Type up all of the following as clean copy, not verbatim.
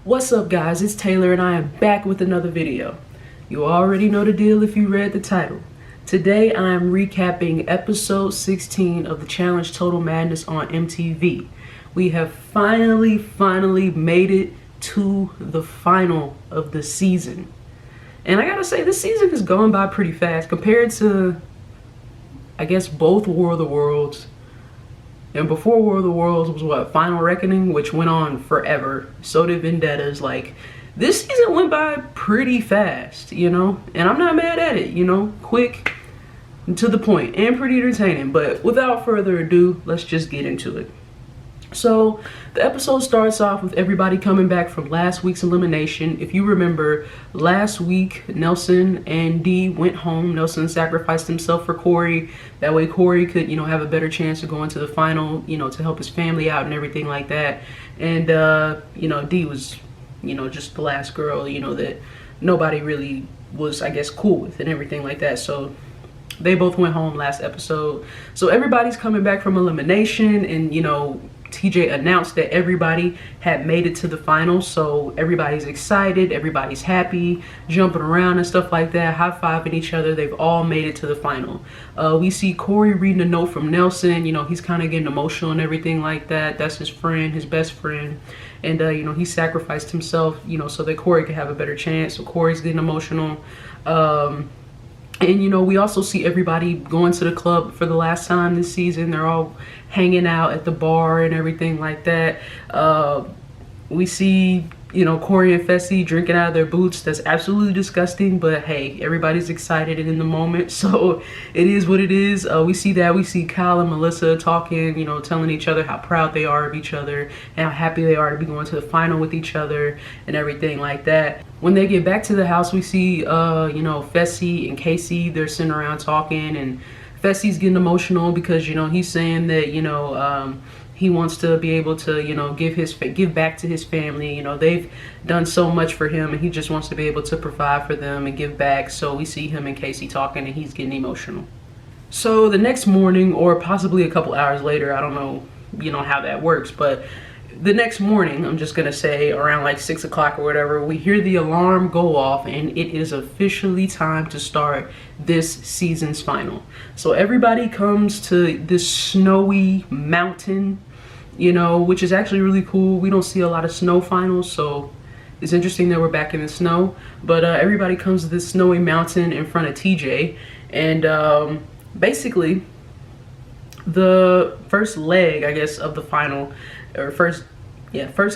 What's up guys, it's Taylor and I am back with another video. You already know the deal if you read the title. Today I am recapping episode 16 of the Challenge Total Madness on MTV. We have finally made it to the final of the season. And I gotta say, this season has gone by pretty fast compared to, I guess, both War of the Worlds. And before War of the Worlds was what? Final Reckoning, which went on forever. So did Vendettas. Like, this season went by pretty fast, you know? And I'm not mad at it, you know? Quick and to the point and pretty entertaining. But without further ado, let's just get into it. So the episode starts off with everybody coming back from last week's elimination. If you remember, last week Nelson and Dee went home. Nelson sacrificed himself for Corey. That way Corey could, you know, have a better chance of going to the final, you know, to help his family out and everything like that. And you know, Dee was, you know, just the last girl, you know, that nobody really was, I guess, cool with and everything like that. So they both went home last episode. So everybody's coming back from elimination, and you know, TJ announced that everybody had made it to the final. So everybody's excited, everybody's happy, jumping around and stuff like that, high-fiving each other. They've all made it to the final. We see Corey reading a note from Nelson. You know, he's kind of getting emotional and everything like that. That's his friend, his best friend. And you know, he sacrificed himself, you know, so that Corey could have a better chance. So Corey's getting emotional. And you know, we also see everybody going to the club for the last time this season. They're all hanging out at the bar and everything like that. We see, you know, Corey and Fessy drinking out of their boots. That's absolutely disgusting, but hey, everybody's excited and in the moment, so it is what it is. We see that. We see Kyle and Melissa talking, you know, telling each other how proud they are of each other and how happy they are to be going to the final with each other and everything like that. When they get back to the house, we see, you know, Fessy and Casey. They're sitting around talking, and Fessy's getting emotional because, you know, he's saying that, you know, he wants to be able to, you know, give back to his family. You know, they've done so much for him, and he just wants to be able to provide for them and give back. So we see him and Casey talking, and he's getting emotional. So the next morning, or possibly a couple hours later, I don't know, you know, how that works, but the next morning, I'm just gonna say around like 6 o'clock or whatever, we hear the alarm go off, and it is officially time to start this season's final. So everybody comes to this snowy mountain, you know, which is actually really cool. We don't see a lot of snow finals, so it's interesting that we're back in the snow. But everybody comes to this snowy mountain in front of TJ, and basically the first leg, I guess, of the final, or first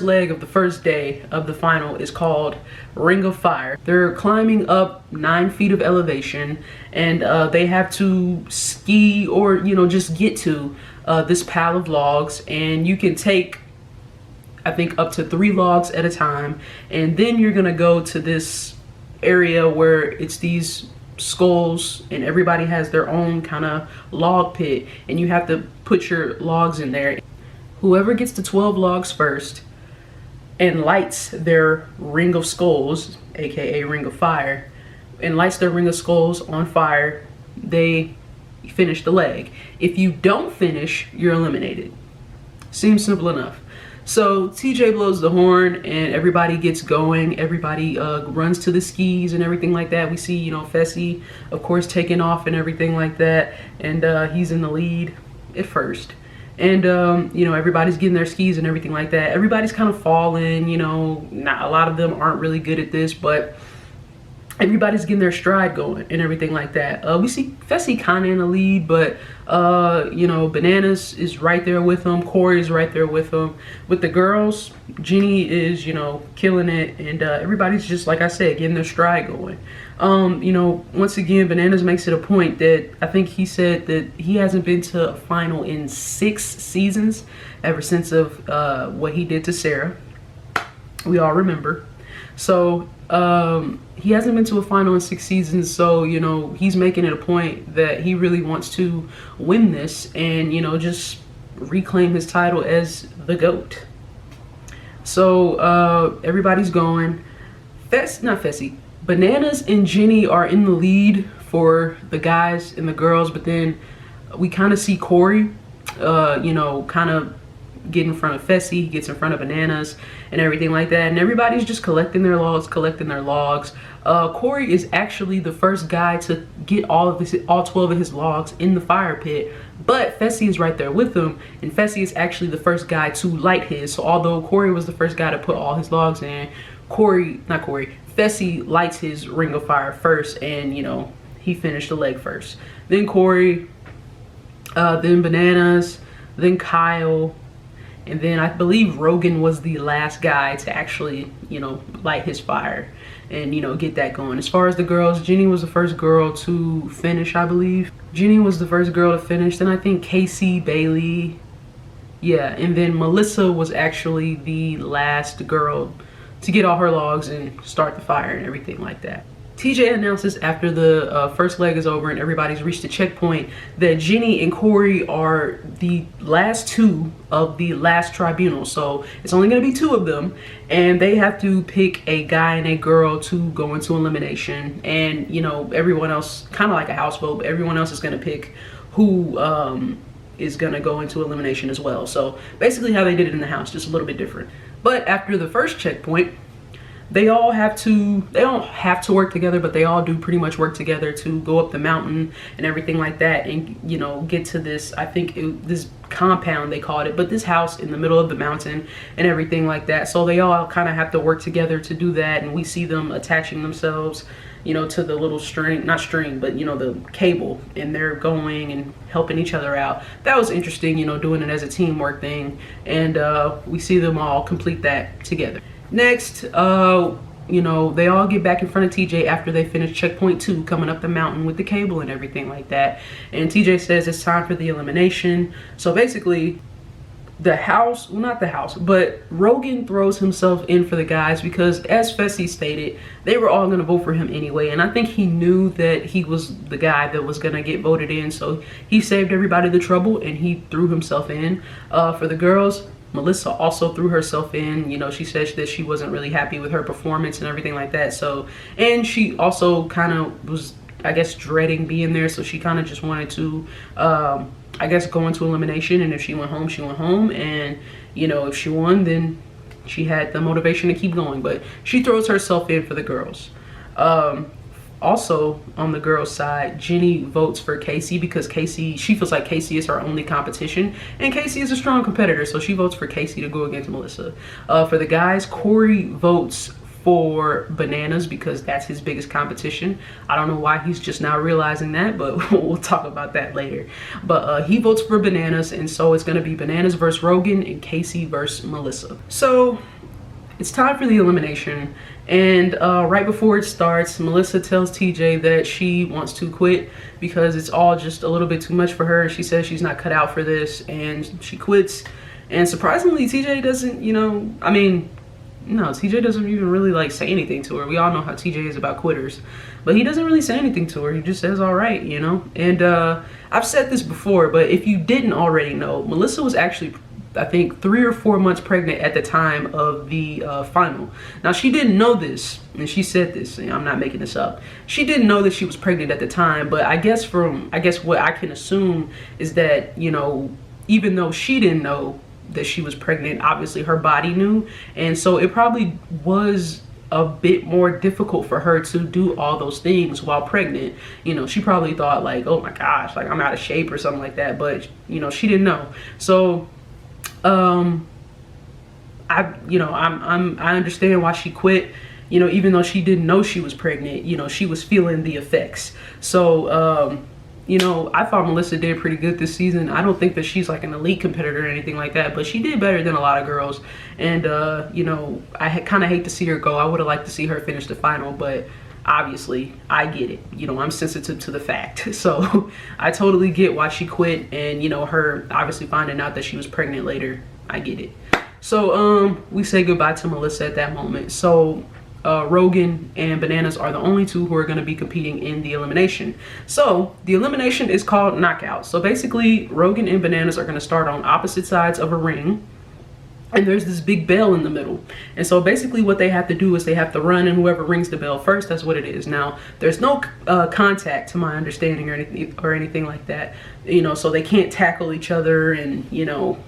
leg of the first day of the final is called Ring of Fire. They're climbing up 9 feet of elevation, and they have to ski, or, you know, just get to this pile of logs, and you can take, I think, up to 3 logs at a time, and then you're gonna go to this area where it's these skulls, and everybody has their own kind of log pit, and you have to put your logs in there. Whoever gets to 12 logs first and lights their ring of skulls, aka ring of fire, and lights their ring of skulls on fire, they finish the leg. If you don't finish, you're eliminated. Seems simple enough. So TJ blows the horn and everybody gets going. Everybody runs to the skis and everything like that. We see, you know, Fessy, of course, taking off and everything like that, and he's in the lead at first. And you know, everybody's getting their skis and everything like that. Everybody's kind of falling, you know, not a lot of them aren't really good at this, but everybody's getting their stride going and everything like that. We see Fessy kind of in the lead, but you know, Bananas is right there with him. Corey's right there with him. With the girls, Jenny is, you know, killing it, and everybody's just, like I said, getting their stride going. You know, once again, Bananas makes it a point that I think he said that he hasn't been to a final in 6 seasons, ever since of what he did to Sarah. We all remember. So he hasn't been to a final in 6 seasons, so, you know, he's making it a point that he really wants to win this and, you know, just reclaim his title as the GOAT. So everybody's going. Not Fessy. Bananas and Jenny are in the lead for the guys and the girls, but then we kind of see Corey, you know, kind of get in front of Fessy, he gets in front of Bananas and everything like that, and everybody's just collecting their logs. Corey is actually the first guy to get all 12 of his logs in the fire pit, but Fessy is right there with him, and Fessy is actually the first guy to light his. So although Corey was the first guy to put all his logs in, Fessy lights his ring of fire first, and you know, he finished the leg first. Then Corey, then Bananas, then Kyle, and then I believe Rogan was the last guy to actually, you know, light his fire and, you know, get that going. As far as the girls, Jenny was the first girl to finish, I believe. Jenny was the first girl to finish. Then I think Casey, Bailey, yeah, and then Melissa was actually the last girl to get all her logs and start the fire and everything like that. TJ announces after the first leg is over and everybody's reached the checkpoint that Jenny and Corey are the last two of the last tribunal. So it's only going to be two of them, and they have to pick a guy and a girl to go into elimination. And you know, everyone else, kind of like a house vote, but everyone else is going to pick who is going to go into elimination as well. So basically how they did it in the house, just a little bit different. But after the first checkpoint, they don't have to work together, but they all do pretty much work together to go up the mountain and everything like that, and you know, get to this, I think this compound they called it, but this house in the middle of the mountain and everything like that. So they all kind of have to work together to do that, and we see them attaching themselves, you know, to the little string, not string, but you know, the cable, and they're going and helping each other out. That was interesting, you know, doing it as a teamwork thing, and we see them all complete that together. Next, you know, they all get back in front of TJ after they finish checkpoint 2, coming up the mountain with the cable and everything like that. And TJ says it's time for the elimination. So basically, the house, well, not the house, but Rogan throws himself in for the guys because, as Fessy stated, they were all going to vote for him anyway. And I think he knew that he was the guy that was going to get voted in. So he saved everybody the trouble and he threw himself in. For the girls, Melissa also threw herself in. You know, she said that she wasn't really happy with her performance and everything like that. So, and she also kind of was, I guess, dreading being there. So she kind of just wanted to, I guess, go into elimination. And if she went home, she went home. And, you know, if she won, then she had the motivation to keep going. But she throws herself in for the girls. Also, on the girls' side, Jenny votes for Casey because Casey, she feels like Casey is her only competition, and Casey is a strong competitor, so she votes for Casey to go against Melissa. For the guys, Corey votes for Bananas because that's his biggest competition. I don't know why he's just now realizing that, but we'll talk about that later. But he votes for Bananas, and so it's going to be Bananas versus Rogan and Casey versus Melissa. So it's time for the elimination, and right before it starts, Melissa tells TJ that she wants to quit because it's all just a little bit too much for her. She says she's not cut out for this, and she quits. And surprisingly, TJ doesn't, you know, I mean, no, TJ doesn't even really like say anything to her. We all know how TJ is about quitters, but he doesn't really say anything to her. He just says, all right, you know. And I've said this before, but if you didn't already know, Melissa was actually, I think, 3 or 4 months pregnant at the time of the final. Now, she didn't know this, and she said this, and I'm not making this up. She didn't know that she was pregnant at the time, but I guess what I can assume is that, you know, even though she didn't know that she was pregnant, obviously her body knew, and so it probably was a bit more difficult for her to do all those things while pregnant. You know, she probably thought like, oh my gosh, like I'm out of shape or something like that, but you know, she didn't know. So I understand why she quit, you know, even though she didn't know she was pregnant. You know, she was feeling the effects. So you know, I thought Melissa did pretty good this season. I don't think that she's like an elite competitor or anything like that, but she did better than a lot of girls. And you know, I kind of hate to see her go. I would have liked to see her finish the final, but obviously I get it. You know, I'm sensitive to the fact. So I totally get why she quit, and you know, her obviously finding out that she was pregnant later, I get it. So we say goodbye to Melissa at that moment. So Rogan and Bananas are the only two who are going to be competing in the elimination. So the elimination is called knockout. So basically Rogan and Bananas are going to start on opposite sides of a ring, and there's this big bell in the middle. And so basically what they have to do is they have to run, and whoever rings the bell first, that's what it is. Now, there's no contact to my understanding or anything like that, you know, so they can't tackle each other, and you know,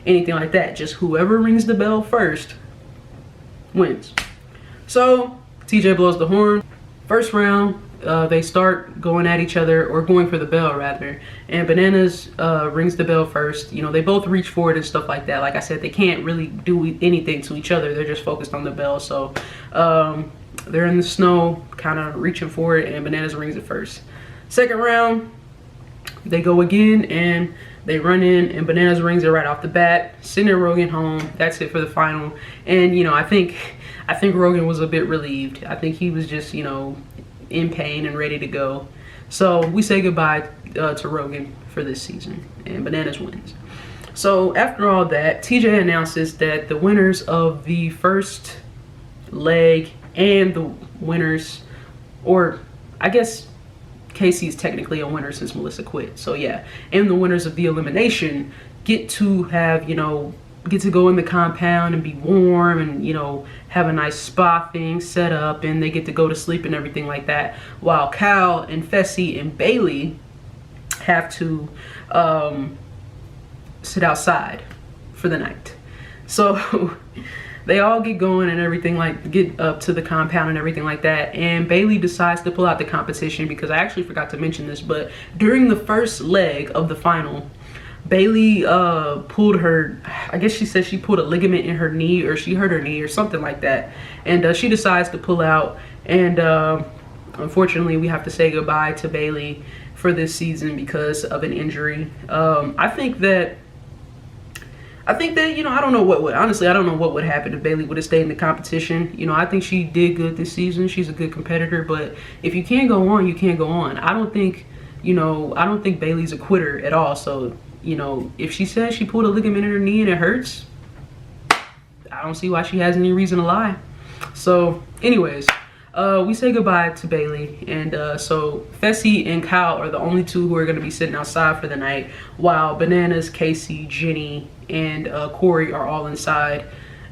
anything like that. Just whoever rings the bell first wins. So TJ blows the horn. First round, they start going at each other, or going for the bell rather, and Bananas rings the bell first. You know, they both reach for it and stuff like that. Like I said, they can't really do anything to each other. They're just focused on the bell. So they're in the snow kind of reaching for it, and Bananas rings it first. Second round, they go again and they run in, and Bananas rings it right off the bat, sending Rogan home. That's it for the final. And you know, I think Rogan was a bit relieved. I think he was just, you know, in pain and ready to go. So we say goodbye to Rogan for this season, and Bananas wins. So after all that, TJ announces that the winners of the first leg and the winners, or I guess Casey is technically a winner since Melissa quit. So yeah, and the winners of the elimination get to have, you know, get to go in the compound and be warm and, you know, have a nice spa thing set up, and they get to go to sleep and everything like that, while Cal and Fessy and Bailey have to sit outside for the night. So they all get going and everything, like get up to the compound and everything like that, and Bailey decides to pull out the competition, because I actually forgot to mention this, but during the first leg of the final, Bailey pulled her, I guess she said she pulled a ligament in her knee, or she hurt her knee or something like that, and she decides to pull out, and unfortunately we have to say goodbye to Bailey for this season because of an injury. I think that, you know, I don't know what would, honestly, I don't know what would happen if Bailey would have stayed in the competition. You know, I think she did good this season. She's a good competitor, but if you can't go on, you can't go on. I don't think, you know, I don't think Bailey's a quitter at all. So, you know, if she says she pulled a ligament in her knee and it hurts, I don't see why she has any reason to lie. So anyways, we say goodbye to Bailey, and so Fessy and Kyle are the only two who are going to be sitting outside for the night, while Bananas, Casey, Jenny, and Corey are all inside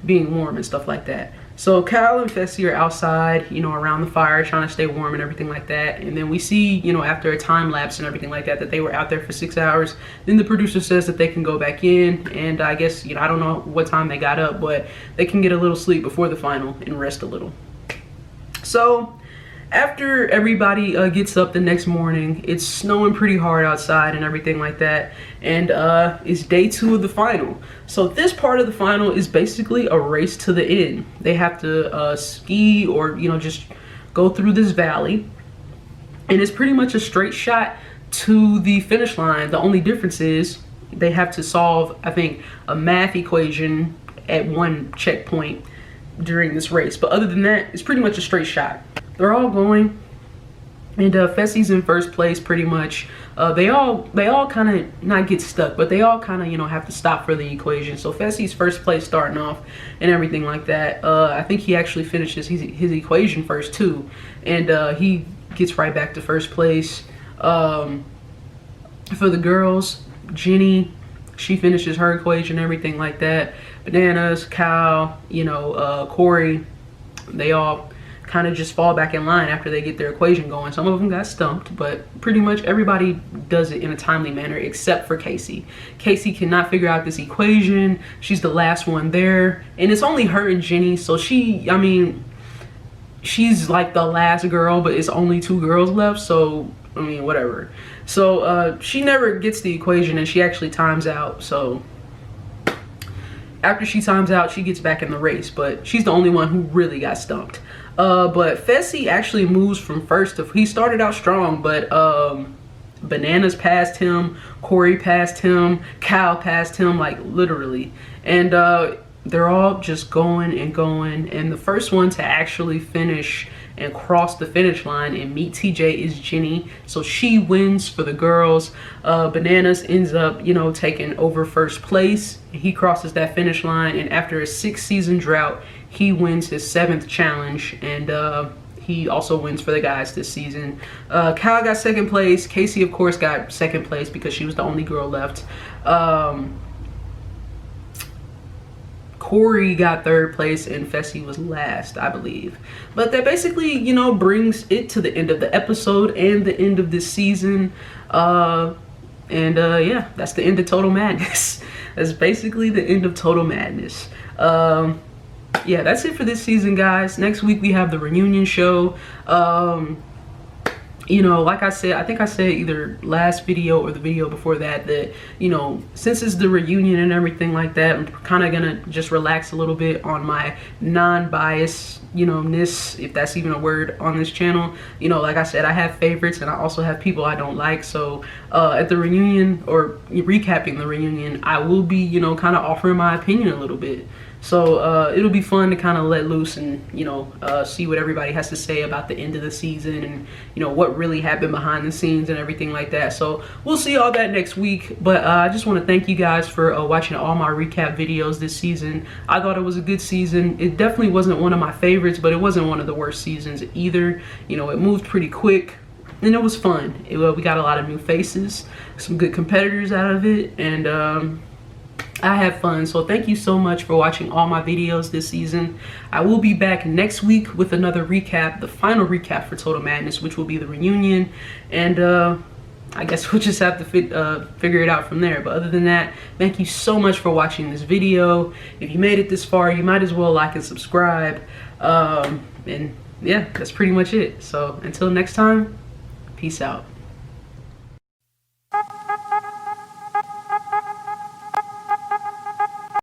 being warm and stuff like that. So Kyle and Fessy are outside, you know, around the fire, trying to stay warm and everything like that. And then we see, you know, after a time lapse and everything like that, that they were out there for 6 hours. Then the producer says that they can go back in, and I guess, you know, I don't know what time they got up, but they can get a little sleep before the final and rest a little. So after everybody gets up the next morning, it's snowing pretty hard outside and everything like that, and it's day 2 of the final. So this part of the final is basically a race to the end. They have to ski, or, you know, just go through this valley, and it's pretty much a straight shot to the finish line. The only difference is they have to solve, I think, a math equation at one checkpoint during this race, but other than that, it's pretty much a straight shot. They're all going, and Fessy's in first place pretty much. They all kind of not get stuck, but they all kind of, you know, have to stop for the equation. So Fessy's first place starting off and everything like that. I think he actually finishes his equation first too, and he gets right back to first place. For the girls, Jenny, she finishes her equation, everything like that. Bananas, Kyle, you know, Corey, they all kind of just fall back in line after they get their equation going. Some of them got stumped, but pretty much everybody does it in a timely manner except for Casey. Casey cannot figure out this equation. She's the last one there, and it's only her and Jenny, so she, I mean, she's like the last girl, but it's only 2 girls left, so I mean, whatever. So she never gets the equation, and she actually times out. So after she times out, she gets back in the race, but she's the only one who really got stumped. But Fessy actually moves from first to, he started out strong, but Bananas passed him, Corey passed him, Kyle passed him, like literally. And they're all just going and going, and the first one to actually finish and cross the finish line and meet TJ is Jenny. So she wins for the girls. Bananas ends up, you know, taking over first place. He crosses that finish line, and after a 6-season drought, he wins his 7th challenge, and he also wins for the guys this season. Kyle got 2nd place. Casey, of course, got 2nd place because she was the only girl left. Corey got 3rd place, and Fessy was last, I believe. But that basically, you know, brings it to the end of the episode and the end of this season. Yeah, that's the end of Total Madness. that's basically the end of Total Madness. Yeah, that's it for this season, guys. Next week we have the reunion show. You know, like I said, I think I said either last video or the video before that, you know, since it's the reunion and everything like that, I'm kind of gonna just relax a little bit on my non-bias, you know, ness, if that's even a word, on this channel. You know, like I said, I have favorites and I also have people I don't like. So at the reunion, or recapping the reunion, I will be, you know, kind of offering my opinion a little bit. So it'll be fun to kind of let loose and, you know, see what everybody has to say about the end of the season and, you know, what really happened behind the scenes and everything like that. So we'll see all that next week. But I just want to thank you guys for watching all my recap videos this season. I thought it was a good season. It definitely wasn't one of my favorites, but it wasn't one of the worst seasons either. You know, it moved pretty quick. And it was fun. We got a lot of new faces, some good competitors out of it, and I had fun. So thank you so much for watching all my videos this season. I will be back next week with another recap, the final recap for Total Madness, which will be the reunion. And I guess we'll just have to figure it out from there. But other than that, thank you so much for watching this video. If you made it this far, you might as well like and subscribe. And yeah, that's pretty much it. So until next time, peace out.